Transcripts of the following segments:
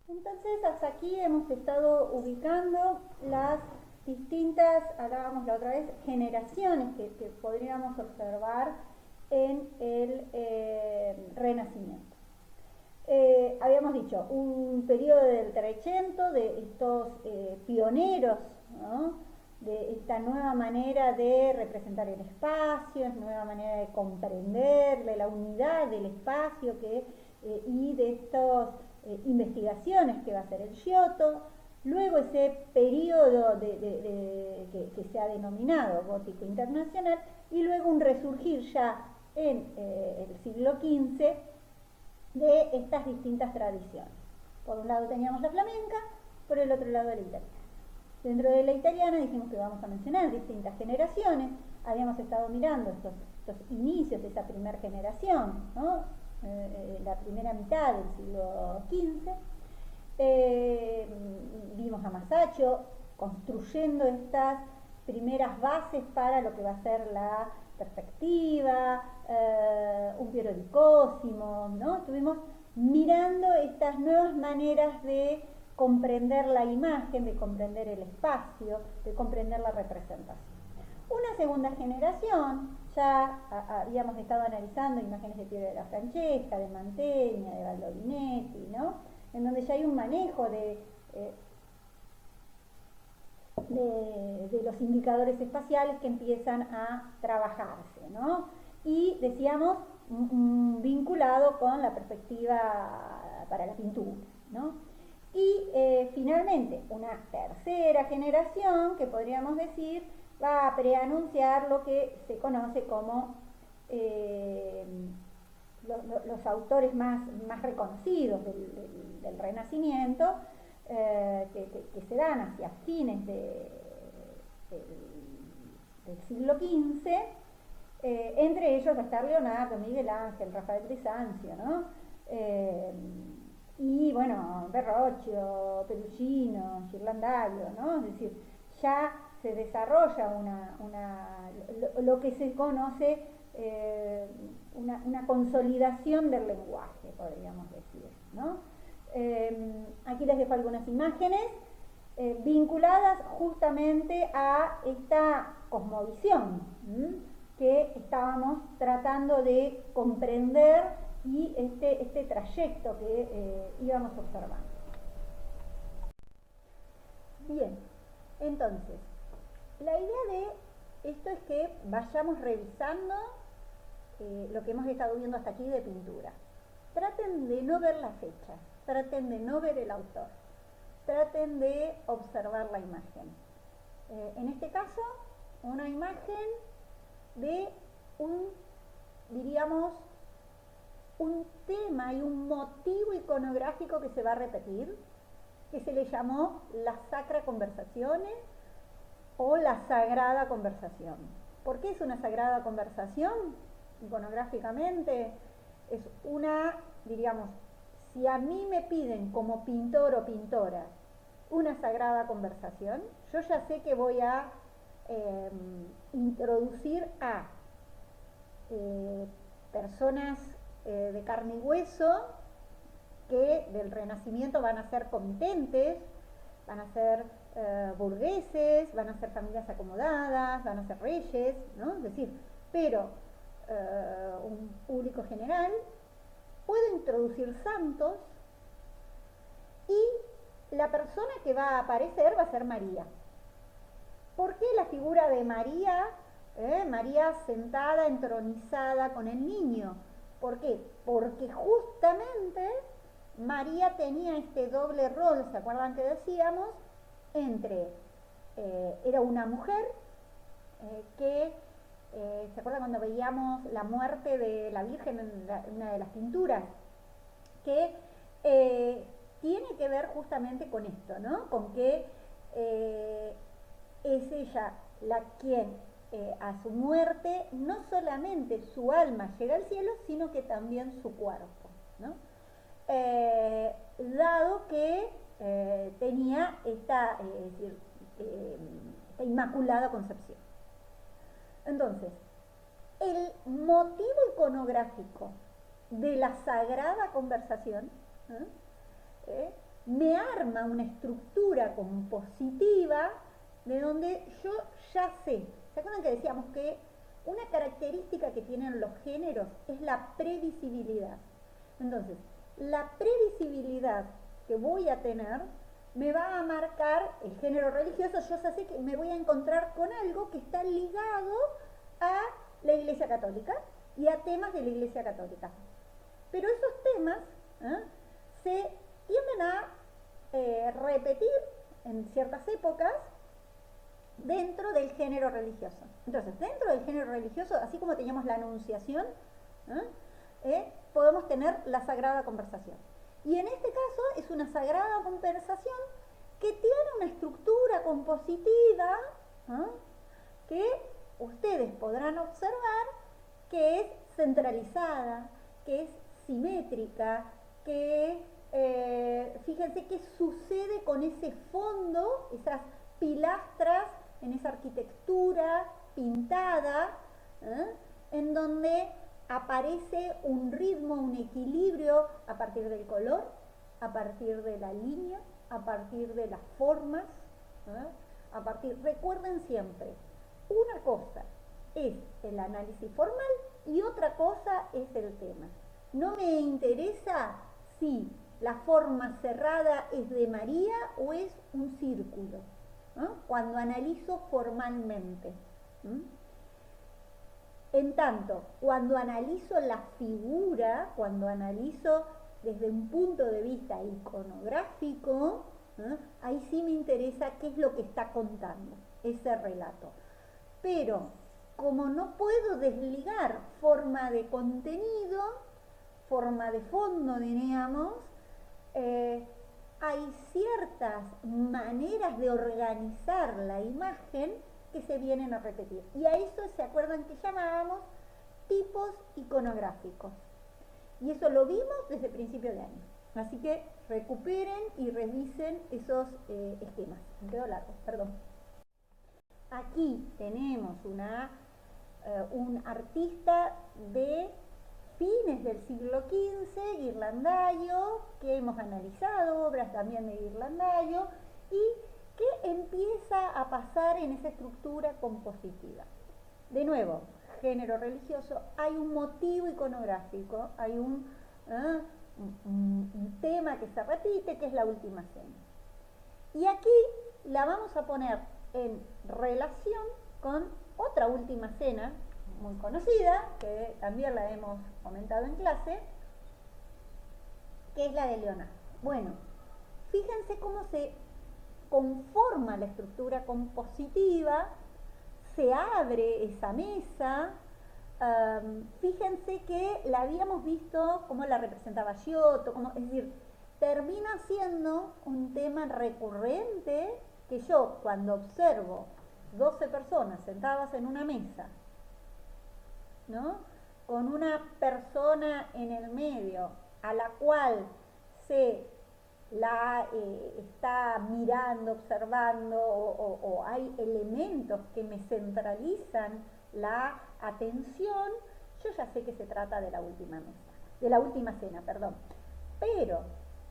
Entonces, hasta aquí hemos estado ubicando las distintas, hablábamos la otra vez, generaciones que podríamos observar en el Renacimiento. Habíamos dicho, un periodo del Trecento, de estos pioneros, ¿no?, de esta nueva manera de representar el espacio, nueva manera de comprender, de la unidad del espacio y de estas investigaciones que va a hacer el Giotto. Luego ese periodo que se ha denominado gótico internacional, y luego un resurgir ya en el siglo XV de estas distintas tradiciones. Por un lado teníamos la flamenca, por el otro lado la italiana. Dentro de la italiana dijimos que vamos a mencionar distintas generaciones. Habíamos estado mirando estos inicios de esa primera generación, ¿no?, la primera mitad del siglo XV. Vimos a Masaccio construyendo estas primeras bases para lo que va a ser la perspectiva, un Piero di Cosimo, ¿no? Estuvimos mirando estas nuevas maneras de comprender la imagen, de comprender el espacio, de comprender la representación. Una segunda generación, ya habíamos estado analizando imágenes de Piero della Francesca, de Mantegna, de Baldovinetti, ¿no?, en donde ya hay un manejo de los indicadores espaciales que empiezan a trabajarse, ¿no? Y decíamos, vinculado con la perspectiva para la pintura, ¿no? Y finalmente, una tercera generación, que podríamos decir, va a preanunciar lo que se conoce como los autores más reconocidos del Renacimiento, que se dan hacia fines del siglo XV. Entre ellos va a estar Leonardo, Miguel Ángel, Rafael de Sanzio, ¿no? Y bueno, Verrocchio, Perugino, Ghirlandaio, ¿no? Es decir, ya se desarrolla lo que se conoce una consolidación del lenguaje, podríamos decir, ¿no? Aquí les dejo algunas imágenes vinculadas justamente a esta cosmovisión que estábamos tratando de comprender, y este trayecto que íbamos observando. Bien, entonces, la idea de esto es que vayamos revisando lo que hemos estado viendo hasta aquí de pintura. Traten de no ver la fecha, traten de no ver el autor, traten de observar la imagen. En este caso, una imagen de diríamos, un tema y un motivo iconográfico que se va a repetir, que se le llamó la Sacra Conversazione o la Sagrada Conversación. ¿Por qué es una Sagrada Conversación? Iconográficamente es diríamos, si a mí me piden como pintor o pintora una Sagrada Conversación, yo ya sé que voy a introducir a personas de carne y hueso, que del Renacimiento van a ser comitentes, van a ser burgueses, van a ser familias acomodadas, van a ser reyes, ¿no? Es decir, pero un público general. Puedo introducir santos, y la persona que va a aparecer va a ser María. ¿Por qué la figura de María? María sentada, entronizada con el niño. ¿Por qué? Porque justamente María tenía este doble rol, ¿se acuerdan que decíamos? Era una mujer que, ¿se acuerdan cuando veíamos la muerte de la Virgen en una de las pinturas? Que tiene que ver justamente con esto, ¿no? Con que es ella la quien a su muerte no solamente su alma llega al cielo, sino que también su cuerpo, ¿no? Dado que tenía esta inmaculada concepción. Entonces, el motivo iconográfico de la Sagrada Conversación me arma una estructura compositiva de donde yo ya sé. ¿Se acuerdan que decíamos que una característica que tienen los géneros es la previsibilidad? Entonces, la previsibilidad que voy a tener me va a marcar el género religioso. Yo ya sé que me voy a encontrar con algo que está ligado a la Iglesia Católica y a temas de la Iglesia Católica. Pero esos temas se tienden a repetir en ciertas épocas dentro del género religioso. Entonces, dentro del género religioso, así como teníamos la Anunciación, podemos tener la Sagrada Conversación. Y en este caso es una Sagrada Conversación que tiene una estructura compositiva que ustedes podrán observar que es centralizada, que es simétrica, que fíjense qué sucede con ese fondo, esas pilastras en esa arquitectura pintada, en donde aparece un ritmo, un equilibrio a partir del color, a partir de la línea, a partir de las formas, recuerden siempre, una cosa es el análisis formal y otra cosa es el tema. No me interesa si la forma cerrada es de María o es un círculo, cuando analizo formalmente. En tanto, cuando analizo la figura, cuando analizo desde un punto de vista iconográfico, ahí sí me interesa qué es lo que está contando ese relato. Pero como no puedo desligar forma de contenido, forma de fondo, diríamos, hay ciertas maneras de organizar la imagen que se vienen a repetir. Y a eso se acuerdan que llamábamos tipos iconográficos. Y eso lo vimos desde principio de año. Así que recuperen y revisen esos esquemas. Me quedó largo, perdón. Aquí tenemos un artista de fines del siglo XV, Ghirlandaio, que hemos analizado, obras también de Ghirlandaio, y que empieza a pasar en esa estructura compositiva. De nuevo, género religioso, hay un motivo iconográfico, hay un tema que se repite, que es la Última Cena. Y aquí la vamos a poner en relación con otra Última Cena, muy conocida, que también la hemos comentado en clase, que es la de Leonardo. Bueno, fíjense cómo se conforma la estructura compositiva, se abre esa mesa, fíjense que la habíamos visto cómo la representaba Giotto, es decir, termina siendo un tema recurrente que yo cuando observo 12 personas sentadas en una mesa, ¿no?, con una persona en el medio a la cual se la está mirando, observando, o hay elementos que me centralizan la atención, yo ya sé que se trata de la última mesa, de la Última Cena, perdón. Pero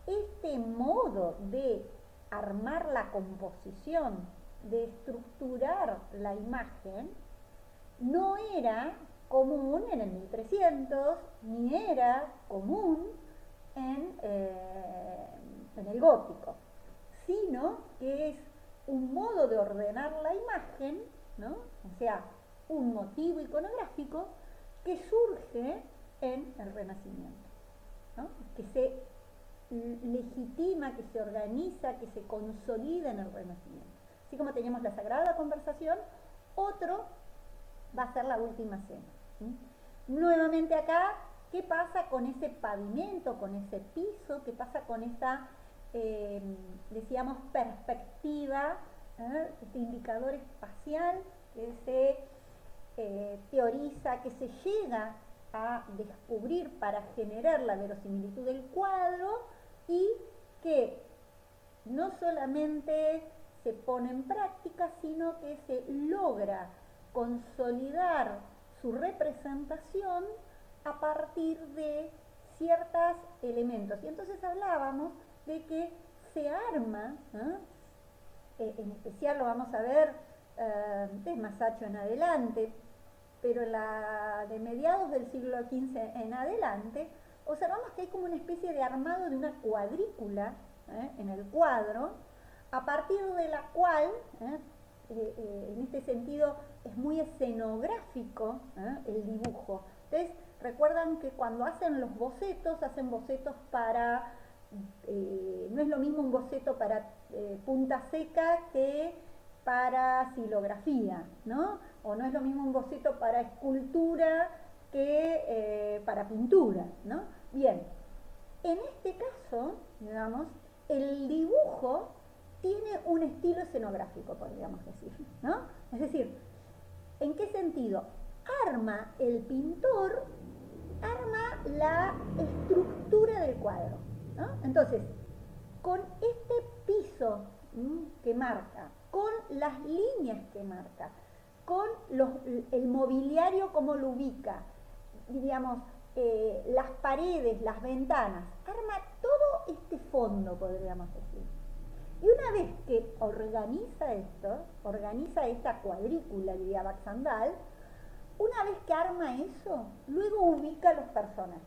este modo de armar la composición, de estructurar la imagen, no era común en el 1300, ni era común en el gótico, sino que es un modo de ordenar la imagen, ¿no?, o sea, un motivo iconográfico que surge en el Renacimiento, ¿no?, que se legitima, que se organiza, que se consolida en el Renacimiento. Así como teníamos la Sagrada Conversación, otro va a ser la Última Cena. Nuevamente acá, ¿qué pasa con ese pavimento, con ese piso? ¿Qué pasa con esta, decíamos, perspectiva, este indicador espacial que se teoriza, que se llega a descubrir para generar la verosimilitud del cuadro y que no solamente se pone en práctica, sino que se logra consolidar su representación a partir de ciertos elementos. Y entonces hablábamos de que se arma, en especial lo vamos a ver de Masaccio en adelante, pero de mediados del siglo XV en adelante, observamos que hay como una especie de armado de una cuadrícula en el cuadro, a partir de la cual, en este sentido, es muy escenográfico el dibujo. Entonces, recuerdan que cuando hacen los bocetos, hacen bocetos para, no es lo mismo un boceto para punta seca que para silografía, ¿no? O no es lo mismo un boceto para escultura que para pintura, ¿no? Bien, en este caso, digamos, el dibujo tiene un estilo escenográfico, podríamos decir, ¿no? Es decir, ¿en qué sentido? El pintor arma la estructura del cuadro, ¿no? Entonces, con este piso que marca, con las líneas que marca, con el mobiliario como lo ubica, digamos, las paredes, las ventanas, arma todo este fondo, podríamos decir. Y una vez que organiza esto, organiza esta cuadrícula, diría Baxandall, una vez que arma eso, luego ubica los personajes.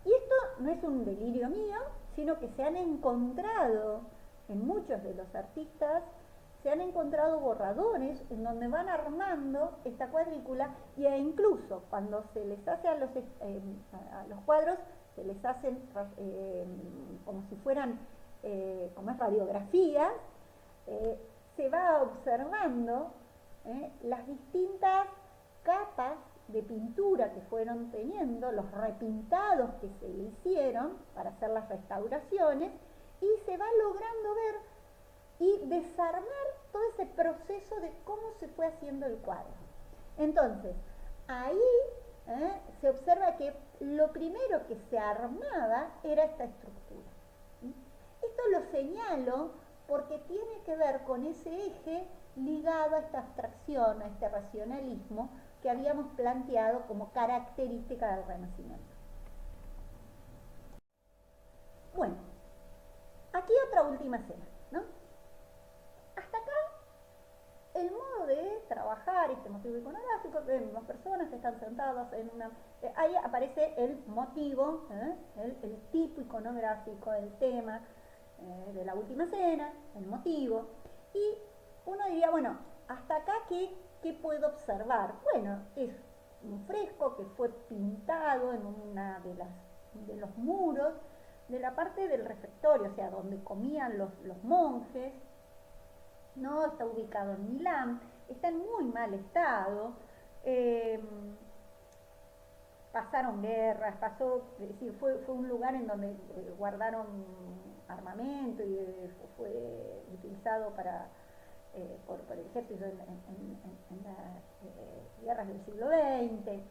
Y esto no es un delirio mío, sino que se han encontrado en muchos de los artistas, se han encontrado borradores en donde van armando esta cuadrícula e incluso cuando se les hace a los cuadros, se les hacen como si fueran, como es radiografías, se va observando las distintas capas de pintura que fueron teniendo, los repintados que se le hicieron para hacer las restauraciones, y se va logrando ver y desarmar todo ese proceso de cómo se fue haciendo el cuadro. Entonces, ahí se observa que lo primero que se armaba era esta estructura. Esto lo señalo porque tiene que ver con ese eje ligado a esta abstracción, a este racionalismo que habíamos planteado como característica del Renacimiento. Bueno, aquí otra última escena, ¿no? Hasta acá, el modo de trabajar este motivo iconográfico, vemos personas que están sentadas en una... ahí aparece el motivo, el tipo iconográfico, el tema de la última cena, el motivo, y uno diría, bueno, hasta acá, ¿qué puedo observar? Bueno, es un fresco que fue pintado en una de los muros de la parte del refectorio, o sea, donde comían los monjes, ¿no? Está ubicado en Milán, está en muy mal estado, pasaron guerras, es decir, fue un lugar en donde guardaron armamento y fue utilizado por el ejército en las guerras del siglo XX,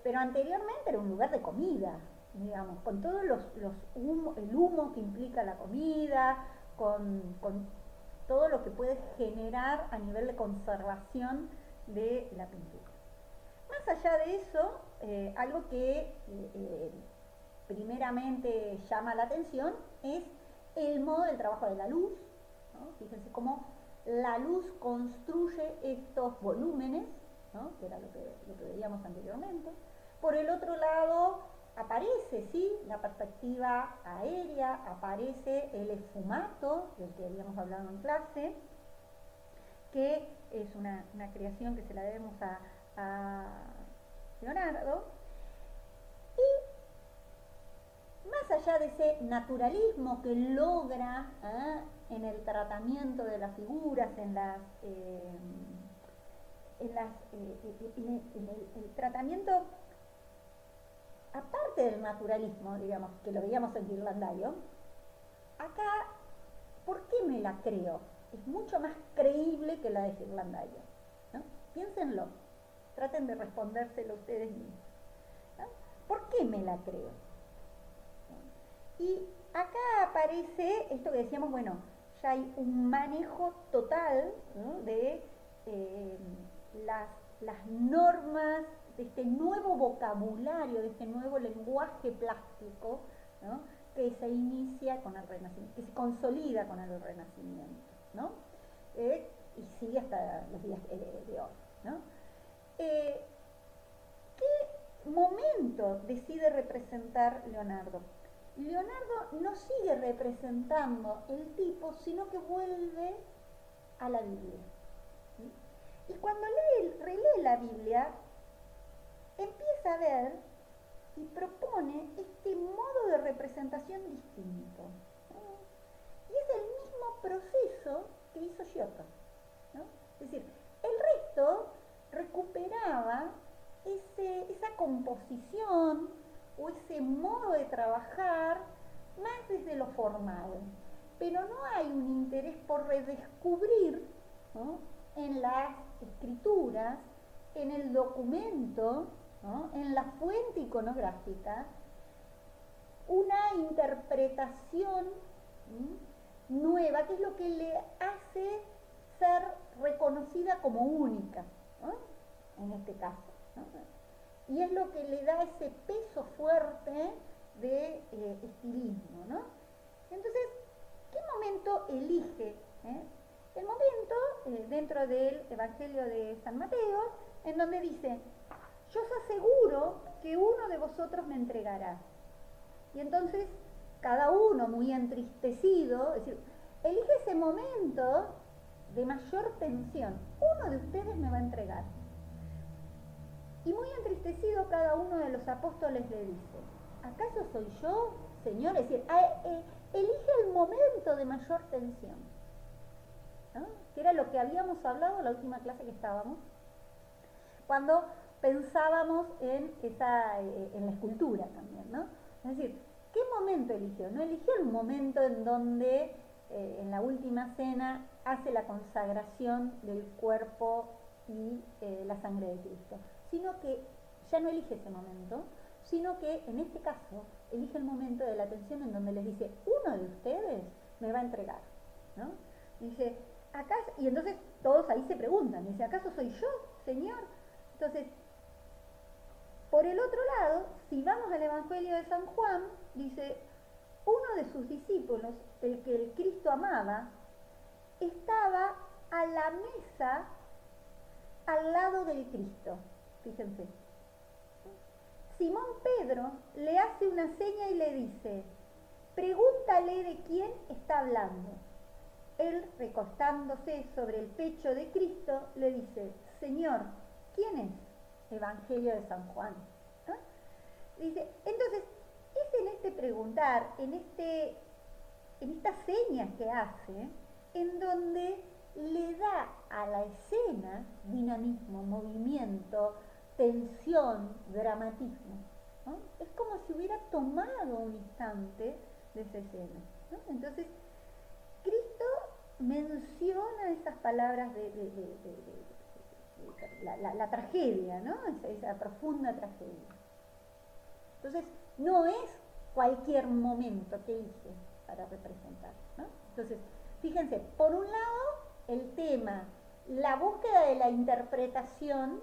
pero anteriormente era un lugar de comida, digamos, con todo el humo que implica la comida, con todo lo que puede generar a nivel de conservación de la pintura. Más allá de eso, algo que primeramente llama la atención es el modo del trabajo de la luz, ¿no? Fíjense cómo la luz construye estos volúmenes, ¿no? Que era lo que veíamos anteriormente. Por el otro lado, aparece, ¿sí?, la perspectiva aérea, aparece el esfumato, del que habíamos hablado en clase, que es una creación que se la debemos a Leonardo. Y más allá de ese naturalismo que logra en el tratamiento de las figuras, en el tratamiento, aparte del naturalismo, digamos, que lo veíamos en Ghirlandaio, acá, ¿por qué me la creo? Es mucho más creíble que la de Ghirlandaio, ¿no? Piénsenlo, traten de respondérselo ustedes mismos, ¿no? ¿Por qué me la creo? Y acá aparece esto que decíamos, bueno, ya hay un manejo total, ¿no?, de las normas, de este nuevo vocabulario, de este nuevo lenguaje plástico, ¿no?, que se inicia con el Renacimiento, que se consolida con el Renacimiento, ¿no? Y sigue hasta los días de hoy, ¿no? ¿Qué momento decide representar Leonardo? Leonardo no sigue representando el tipo, sino que vuelve a la Biblia. ¿Sí? Y cuando relee la Biblia, empieza a ver y propone este modo de representación distinto, ¿no? Y es el mismo proceso que hizo Giotto, ¿no? Es decir, el resto recuperaba esa composición o ese modo de trabajar más desde lo formal, pero no hay un interés por redescubrir, ¿no?, en las escrituras, en el documento, ¿no?, en la fuente iconográfica, una interpretación nueva, que es lo que le hace ser reconocida como única, ¿no?, en este caso, ¿no? Y es lo que le da ese peso fuerte de estilismo, ¿no? Entonces, ¿qué momento elige? El momento dentro del Evangelio de San Mateo, en donde dice: yo os aseguro que uno de vosotros me entregará. Y entonces cada uno, muy entristecido, es decir, elige ese momento de mayor tensión. Uno de ustedes me va a entregar. Y muy entristecido, cada uno de los apóstoles le dice: ¿acaso soy yo, Señor? Es decir, elige el momento de mayor tensión, ¿no?, que era lo que habíamos hablado en la última clase que estábamos, cuando pensábamos en la escultura también, ¿no? Es decir, ¿qué momento eligió? No eligió el momento en donde en la última cena hace la consagración del cuerpo y la sangre de Cristo, sino que ya no elige ese momento, sino que en este caso elige el momento de la tensión, en donde les dice: uno de ustedes me va a entregar, ¿no? Y dice: ¿acaso? Y entonces todos ahí se preguntan, dice: ¿acaso soy yo, Señor? Entonces, por el otro lado, si vamos al Evangelio de San Juan, dice: uno de sus discípulos, el que el Cristo amaba, estaba a la mesa al lado del Cristo. Fíjense. Simón Pedro le hace una seña y le dice: pregúntale de quién está hablando. Él, recostándose sobre el pecho de Cristo, le dice: Señor, ¿quién es? Evangelio de San Juan, ¿no? Dice, entonces, es en este preguntar, en estas señas que hace, en donde le da a la escena dinamismo, movimiento, tensión, dramatismo, ¿no? Es como si hubiera tomado un instante de esa escena, ¿no? Entonces, Cristo menciona esas palabras la tragedia, ¿no? Esa profunda tragedia. Entonces, no es cualquier momento que hice para representar, ¿no? Entonces, fíjense, por un lado, el tema, la búsqueda de la interpretación,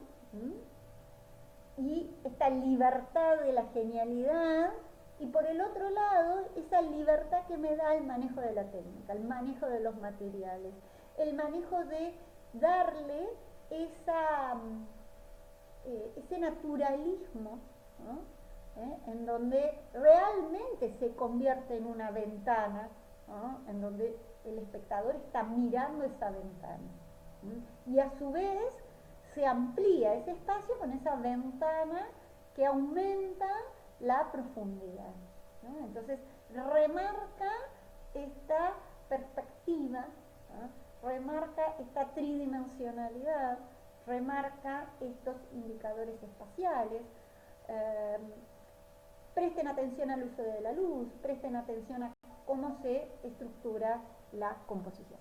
y esta libertad de la genialidad, y por el otro lado, esa libertad que me da el manejo de la técnica, el manejo de los materiales, el manejo de darle ese naturalismo, ¿no?, en donde realmente se convierte en una ventana, ¿no?, en donde el espectador está mirando esa ventana, ¿no?, y a su vez se amplía ese espacio con esa ventana que aumenta la profundidad, ¿no? Entonces remarca esta perspectiva, ¿no?, remarca esta tridimensionalidad, remarca estos indicadores espaciales. Presten atención al uso de la luz, presten atención a cómo se estructura la composición.